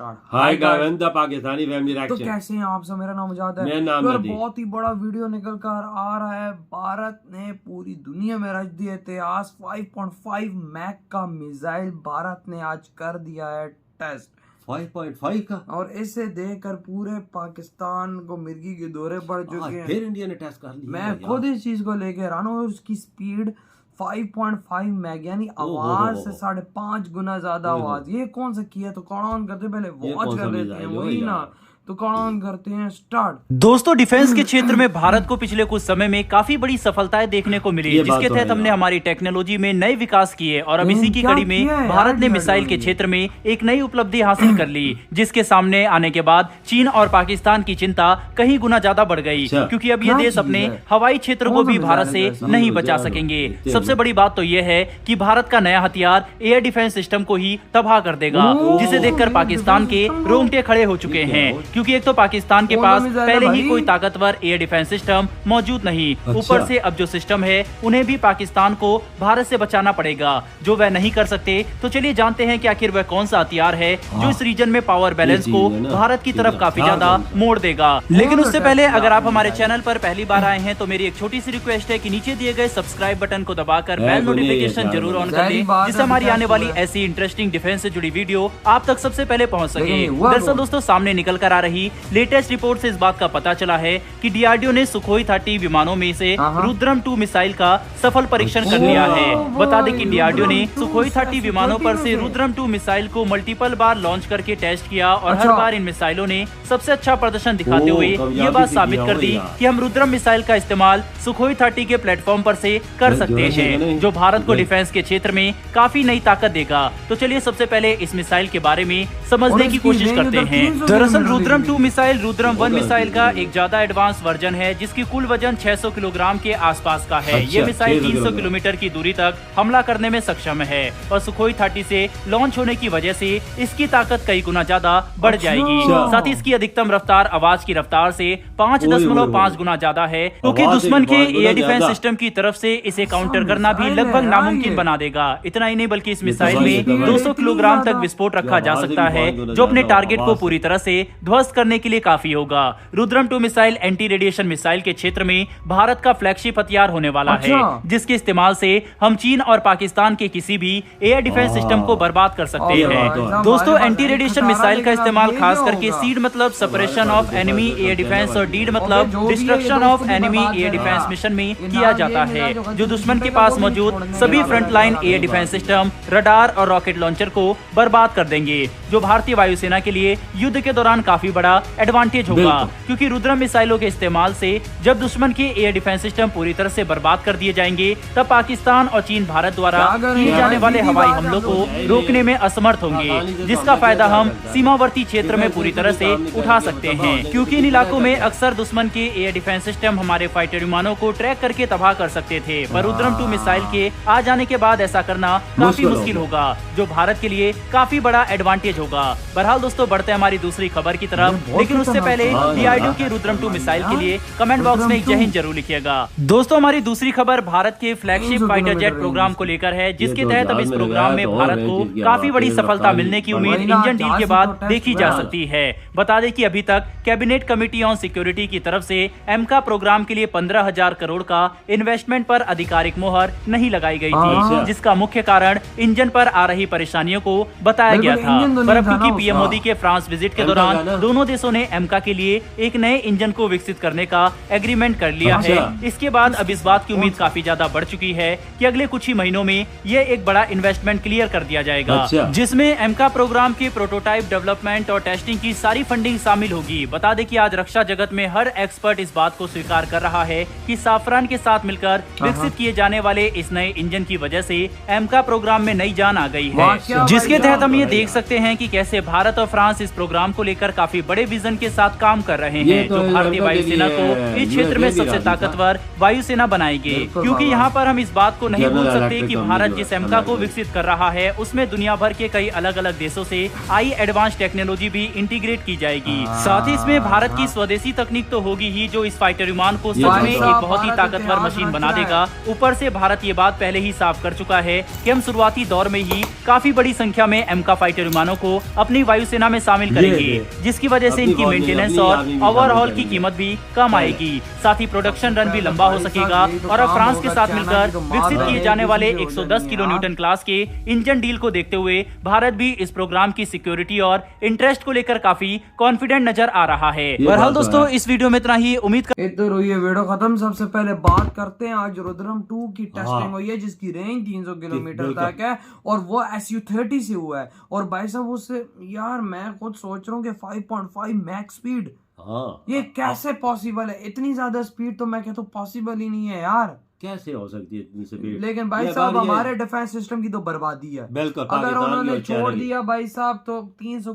Hi guys, the Pakistani family तो reaction. कैसे हैं आप सब। मेरा नाम मुजाहिद है। मेरा नाम तो यार नदीम। बहुत ही बड़ा वीडियो निकल कर आ रहा है। भारत ने पूरी दुनिया में रच दिया इतिहास। 5.5 मैक का मिसाइल भारत ने आज कर दिया है टेस्ट। 5.5 का, और इसे देखकर पूरे पाकिस्तान को मिर्गी के दौरे पड़ चुके हैं। फिर इंडिया ने टेस्ट कर लिया। मैं खुद इस चीज को लेकर हैरान हूँ। उसकी स्पीड 5.5 मैग यानी आवाज से 5.5 गुना ज्यादा आवाज। ये कौन सा किया? तो कौन ऑन करते, पहले वॉच कर लेते हैं, वही ना। तो कौन ऑन करते हैं, स्टार्ट। दोस्तों, डिफेंस के क्षेत्र में भारत को पिछले कुछ समय में काफी बड़ी सफलताएं देखने को मिली, जिसके तहत हमने हमारी टेक्नोलॉजी में नए विकास किए और अब इसी की कड़ी में भारत ने मिसाइल के क्षेत्र में एक नई उपलब्धि हासिल कर ली, जिसके सामने आने के बाद चीन और पाकिस्तान की चिंता कहीं गुना ज्यादा बढ़ गई, क्योंकि अब ये देश अपने हवाई क्षेत्र को भी भारत से नहीं बचा सकेंगे। सबसे बड़ी बात तो यह है कि भारत का नया हथियार एयर डिफेंस सिस्टम को ही तबाह कर देगा, जिसे देखकर पाकिस्तान के रोंगटे खड़े हो चुके हैं, क्योंकि एक तो पाकिस्तान के पास पहले ही कोई ताकतवर एयर डिफेंस सिस्टम मौजूद नहीं, ऊपर से अब जो सिस्टम है उन्हें भी पाकिस्तान को भारत से बचाना पड़ेगा, जो वह नहीं कर सकते। तो चलिए जानते हैं कि आखिर वह कौन सा हथियार है जो इस रीजन में पावर बैलेंस को भारत की तरफ काफी ज्यादा मोड़ देगा। लेकिन उससे पहले अगर आप हमारे चैनल पर पहली बार आए हैं तो मेरी एक छोटी सी रिक्वेस्ट है कि नीचे दिए गए सब्सक्राइब बटन को दबाकर बेल नोटिफिकेशन जरूर ऑन कर लें, जिससे हमारी आने वाली ऐसी इंटरेस्टिंग डिफेंस से जुड़ी वीडियो आप तक सबसे पहले पहुंच सके। दरअसल दोस्तों, सामने निकल कर आ रही लेटेस्ट रिपोर्ट से इस बात का पता चला है कि डीआरडीओ ने सुखोई 30 विमानों में से रुद्रम 2 मिसाइल का सफल परीक्षण कर लिया है। बता दें कि डीआरडीओ ने सुखोई 30 विमानों पर से रुद्रम 2 मिसाइल को मल्टीपल बार लॉन्च करके टेस्ट किया और हर बार इन मिसाइलों ने सबसे अच्छा प्रदर्शन दिखाते हुए ये बात साबित कर दी कि हम रुद्रम मिसाइल का इस्तेमाल सुखोई 30 के प्लेटफॉर्म पर से कर सकते हैं, जो भारत को डिफेंस के क्षेत्र में काफी नई ताकत देगा। तो चलिए सबसे पहले इस मिसाइल के बारे में समझने की कोशिश करते हैं। दरअसल रुद्रम 2 मिसाइल रुद्रम 1 मिसाइल का एक ज्यादा एडवांस वर्जन है, जिसकी कुल वजन 600 किलोग्राम के आसपास का है। ये मिसाइल 300 किलोमीटर की दूरी तक हमला करने में सक्षम है और सुखोई 30 से लॉन्च होने की वजह से इसकी ताकत कई गुना ज्यादा बढ़ जाएगी। साथ ही इसकी अधिकतम रफ्तार आवाज की रफ्तार से 5.5 गुना ज्यादा है, क्योंकि दुश्मन के एयर डिफेंस सिस्टम की तरफ से इसे काउंटर करना भी लगभग नामुमकिन बना देगा। इतना ही नहीं बल्कि इस मिसाइल में 200 किलोग्राम तक विस्फोट रखा जा सकता है, जो अपने टारगेट को पूरी तरह से ध्वस्त करने के लिए काफी होगा। Rudram 2 missile anti radiation missile के क्षेत्र में भारत का फ्लैगशिप हथियार होने वाला है, जिसके इस्तेमाल से हम चीन और पाकिस्तान के किसी भी एयर डिफेंस सिस्टम को बर्बाद कर सकते हैं। दोस्तों, एंटी रेडिएशन मिसाइल का इस्तेमाल खास करके सीड मतलब suppression of enemy air defence और डीड मतलब destruction of enemy air defence mission में किया जाता है, जो दुश्मन के पास मौजूद सभी frontline air defence system, radar और रॉकेट लॉन्चर को बर्बाद कर देंगे, जो भारतीय वायुसेना के लिए युद्ध के दौरान काफी बड़ा एडवांटेज होगा, क्योंकि रुद्रम मिसाइलों के इस्तेमाल से जब दुश्मन के एयर डिफेंस सिस्टम पूरी तरह से बर्बाद कर दिए जाएंगे, तब पाकिस्तान और चीन भारत द्वारा किए जाने वाले हवाई हमलों को रोकने में असमर्थ होंगे, जिसका फायदा हम सीमावर्ती क्षेत्र में पूरी तरह से उठा सकते हैं, क्योंकि इन इलाकों में अक्सर दुश्मन के एयर डिफेंस सिस्टम हमारे फाइटर विमानों को ट्रैक करके तबाह कर सकते थे। पर रुद्रम 2 मिसाइल के आ जाने के बाद ऐसा करना काफी मुश्किल होगा, जो भारत के लिए काफी बड़ा एडवांटेज होगा। बहरहाल दोस्तों, बढ़ते हैं हमारी दूसरी खबर की तरफ, लेकिन उससे पहले डीआरडीओ के रुद्रम 2 मिसाइल के लिए कमेंट बॉक्स में जय हिंद जरूर लिखिएगा। दोस्तों, हमारी दूसरी खबर भारत के फ्लैगशिप फाइटर जेट प्रोग्राम को लेकर है, जिसके तहत अब इस प्रोग्राम में भारत को काफी बड़ी सफलता मिलने की उम्मीद इंजन डील के बाद देखी जा सकती है। बता दें कि अभी तक कैबिनेट कमेटी ऑन सिक्योरिटी की तरफ से एमका प्रोग्राम के लिए 15,000 करोड़ का इन्वेस्टमेंट पर आधिकारिक मोहर नहीं लगाई गई थी, जिसका मुख्य कारण इंजन पर आ रही परेशानियों को बताया गया था। पर अब क्योंकि पीएम मोदी के फ्रांस विजिट के दौरान दोनों देशों ने एमका के लिए एक नए इंजन को विकसित करने का एग्रीमेंट कर लिया है, इसके बाद अब इस बात की उम्मीद काफी ज्यादा बढ़ चुकी है कि अगले कुछ ही महीनों में यह एक बड़ा इन्वेस्टमेंट क्लियर कर दिया जाएगा, जिसमें एमका प्रोग्राम के प्रोटोटाइप डेवलपमेंट और टेस्टिंग की सारी फंडिंग शामिल होगी। बता दें कि आज रक्षा जगत में हर एक्सपर्ट इस बात को स्वीकार कर रहा है कि साफरान के साथ मिलकर विकसित किए जाने वाले इस नए इंजन की वजह से एमका प्रोग्राम में नई जान आ गई है, जिसके तहत हम ये देख सकते हैं कि कैसे भारत और फ्रांस इस प्रोग्राम को लेकर काफी काफी बड़े विजन के साथ काम कर रहे ये हैं, तो जो भारतीय अमेरिका के वायुसेना लिए को इस क्षेत्र में USA की सबसे राजनीति था। ताकतवर वायुसेना बनाएंगे। बिल्कुल क्योंकि बाबा। यहाँ पर हम इस बात को नहीं जनरल भूल सकते इलेक्ट्रिक कि कंपनी भारत जो जिस है, एमका को अलग है। विकसित कर रहा है उसमें दुनिया भर के कई अलग अलग देशों से आई एडवांस टेक्नोलॉजी भी इंटीग्रेट की जाएगी। साथ ही इसमें भारत की स्वदेशी तकनीक तो होगी ही, जो इस फाइटर विमान को सच ये में एक बात बहुत ही भारत ताकतवर इतिहास मशीन रच बना रहा है। देगा। ऊपर से भारत ये बात पहले ही साफ कर चुका है कि हम शुरुआती दौर में ही काफी बड़ी संख्या में एमका फाइटर विमानों को अपनी वायुसेना में शामिल करेंगे, जिसकी वजह से अपनी इनकी फौज में, मेंटेनेंस अपनी और आर्मी में ओवरहॉल शामिल की करेंगे। कीमत भी कम आएगी। साथ ही प्रोडक्शन रन भी लंबा हो सकेगा और अब फ्रांस के साथ मिलकर विकसित किए जाने वाले 110 किलो न्यूटन क्लास के इंजन डील को देखते हुए भारत भी इस प्रोग्राम की सिक्योरिटी और इंटरेस्ट को लेकर काफी कॉन्फिडेंट नजर आ रहा है। बहरहाल बात तो दोस्तों, है। इस वीडियो में इतना ही। उम्मीद इधर हुई है वीडियो खत्म। सबसे पहले बात करते हैं आज रुद्रम 2 की टेस्टिंग हाँ। हुई है, जिसकी रेंज 300 किलोमीटर बिल्कुल। तक है और वो SU-30 से हुआ है। और भाई साहब उससे यार मैं खुद सोच रहा हूँ कि 5.5 मैक्स स्पीड, हाँ ये कैसे पॉसिबल है? इतनी ज्यादा स्पीड तो मैं कहता हूँ पॉसिबल ही नहीं है यार। कैसे हो सकती है इतनी स्पीड? लेकिन भाई ये साहब बात ये- हमारे डिफेंस सिस्टम की तो बर्बादी है। बिल्कुल, अगर पाकिस्तान की उन्होंने और चाइना छोड़ की। दिया भाई साहब तो 300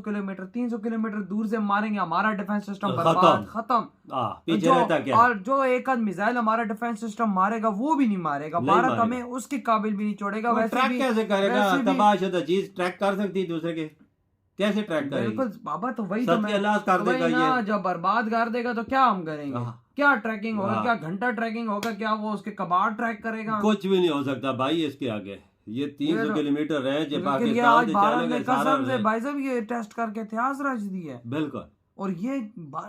किलोमीटर दूर से मारेंगे, हमारा डिफेंस सिस्टम खत्म। बर्बाद, खत्म। पीछे जो रहता क्या? और जो एक आध मिसाइल हमारा डिफेंस सिस्टम मारेगा वो भी नहीं मारेगा। नहीं भारत मारेगा। हमें उसके काबिल भी नहीं छोड़ेगा। वो वैसे ट्रैक भी कैसे करेगा? वैसे भी- तबाहशुदा चीज ट्रैक कर सकती है दूसरे के? कैसे ट्रैक करेगी? बिल्कुल बाबा, तो वही तो मैं सत्यानाश कर वही देगा ना, ये। जब बर्बाद कर देगा तो क्या हम करेंगे? हाँ। क्या ट्रैकिंग होगा? हाँ। क्या घंटा ट्रैकिंग होगा? क्या वो उसके कबाड़ ट्रैक करेगा? कुछ भी नहीं हो सकता भाई इसके आगे। ये 300 ये- किलोमीटर रेंज लेकिन ये पाकिस्तान आज से भारत चाइना ने का सारा कसम से range। भाई साहब ये टेस्ट करके इतिहास रच दी है। बिल्कुल। और ये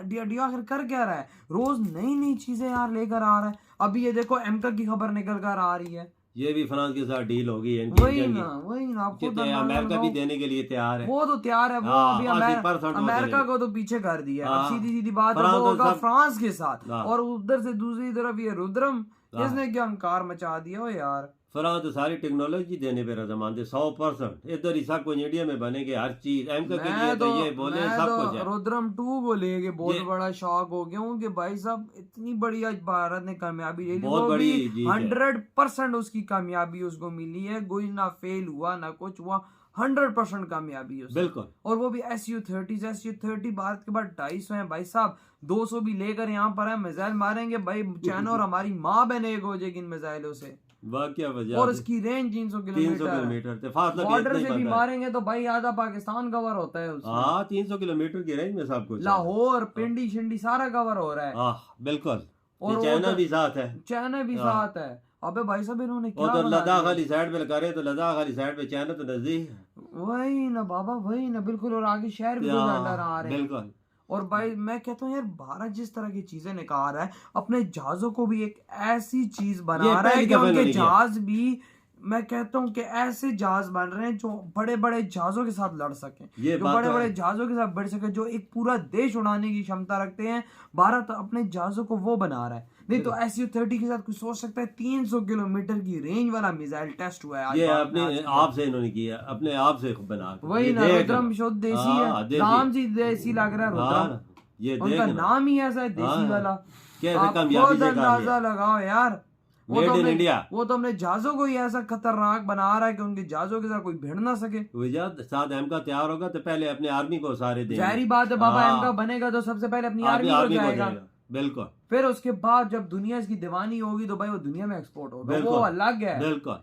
डिया आखिर कर क्या रहा है? रोज नई नई चीजें यार लेकर आ रहा है। अभी ये देखो एमका की खबर निकल कर आ रही है। ये भी फ्रांस के साथ डील होगी इनकी वही इंजन की। ना आप खुद कितने अंदाजा अमेरिका भी लगाओ। देने के लिए तैयार है। वो तो तैयार है। वो हाँ, अभी 80% वो अमेरिका देंगे। को तो पीछे कर दिया है। अब हाँ। सीधी सीधी बात है, फ्रांस वो तो होगा सब- फ्रांस के साथ। हाँ। और उधर से दूसरी तरफ ये रुद्रम, हाँ। इसने क्या अंकार मचा दिया हो यार। फ्रांस तो सारी टेक्नोलॉजी देने पे रजामंद है 100%। इधर ही सब कुछ इंडिया में बनेंगे, हर चीज एमका के लिए तो ये बोले सब कुछ है। रुद्रम 2 को लेके बहुत ये- बड़ा शौक हो गया हूँ कि भाई साहब इतनी बड़ी आज भारत ने कामयाबी ले ली। बहुत वो बड़ी भी जीत है। 100% उसकी कामयाबी उसको मिली है। कोई ना फेल हुआ ना कुछ हुआ, 100% कामयाबी है उसकी। बिल्कुल। और वो भी SU-30 भारत के बाद 250 है भाई साहब। 200 भी लेकर यहाँ पर है, मिसाइल मारेंगे भाई। चाइना और हमारी माँ बहन एक हो जाएगी इन मिसाइलों से। वाकया वजह और इसकी रेंज 300 300 किलोमीटर किलोमीटर थे, फासला भी बॉर्डर इतना ही से भी बनता है। मारेंगे तो भाई आधा पाकिस्तान कवर होता है उसमें। हाँ 300 किलोमीटर की रेंज में सब कुछ है। लाहौर, पिंडी शिंडी सारा कवर हो रहा है। हाँ बिल्कुल। और ये वो चाइना तो- भी साथ है। चाइना भी हाँ। साथ है। अबे भाई साहब इन्होंने वो क्या तो बना लद्दाख दिया? वाली साइड पे करे तो लद्दाख वाली साइड पे चाइना तो नजदीक है। वही ना बाबा, वही ना बिल्कुल। और आगे शहर भी कुछ अंडर आ रहे हैं। बिल्कुल। और भाई मैं कहता हूँ यार, भारत जिस तरह की चीजें निकाल रहा है, अपने जहाजों को भी एक ऐसी चीज बना ये रहा है पहली कि दफा उनके इन्होंने किया। जहाज भी, मैं कहता हूँ कि ऐसे जहाज बन रहे हैं जो बड़े बड़े जहाजों के साथ लड़ सकें, ये जो बात बड़े तो बड़े है। जहाजों के साथ बढ़ सके, जो एक पूरा देश उड़ाने की क्षमता रखते हैं। भारत अपने जहाजों को वो बना रहा है। नहीं तो SU-30 के साथ कुछ सोच सकता है। 300 किलोमीटर की रेंज वाला मिसाइल टेस्ट हुआ है आज ये भारत में, अपने आज के आप से इन्होंने किया, अपने आप से बना के। वही ये ना, देख रुद्रम ना। शुद्ध देसी हाँ, है। देसी। नाम जी देसी लग रहा है हाँ रुद्रम। ना, ये उनका देख ना। नाम ही ऐसा है देसी हाँ, वाला। कैसे आप कामयाबी खुद से अंदाजा लगाओ यार। वो Made तो in अपने- India। वो तो अपने जहाजों को ही ऐसा खतरनाक बना रहा है कि उनके जहाजों के साथ कोई भिड़ ना सके। वजह साथ एमका तैयार होगा तो पहले अपने आर्मी को सारे देंगे। जाहिर बात है बाबा, हाँ। एमका बनेगा तो सबसे पहले अपनी आर्मी को आर्मी को जाएगा। जाएगा। बिल्कुल फिर उसके बाद जब दुनिया इसकी दीवानी होगी तो भाई वो दुनिया में एक्सपोर्ट होगा। बिल्कुल। वो अलग है, बिल्कुल।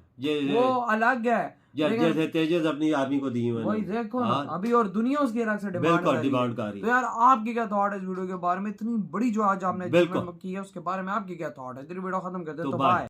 वो अलग है। लेकिन जैसे तेजस अपनी आर्मी को दी हुई वही देखो ना अभी, और दुनिया उसकी अलग से डिमांड बिल्कुल कर रही है। डिमांड कर रही तो है। यार आपकी क्या थॉट है इस वीडियो के बारे में? इतनी बड़ी जो आज आपने बिल्कुल। achievement की है उसके बारे में आपकी क्या थॉट है? तेरी वीडियो खत्म करते हैं तो तो बाय। बाय।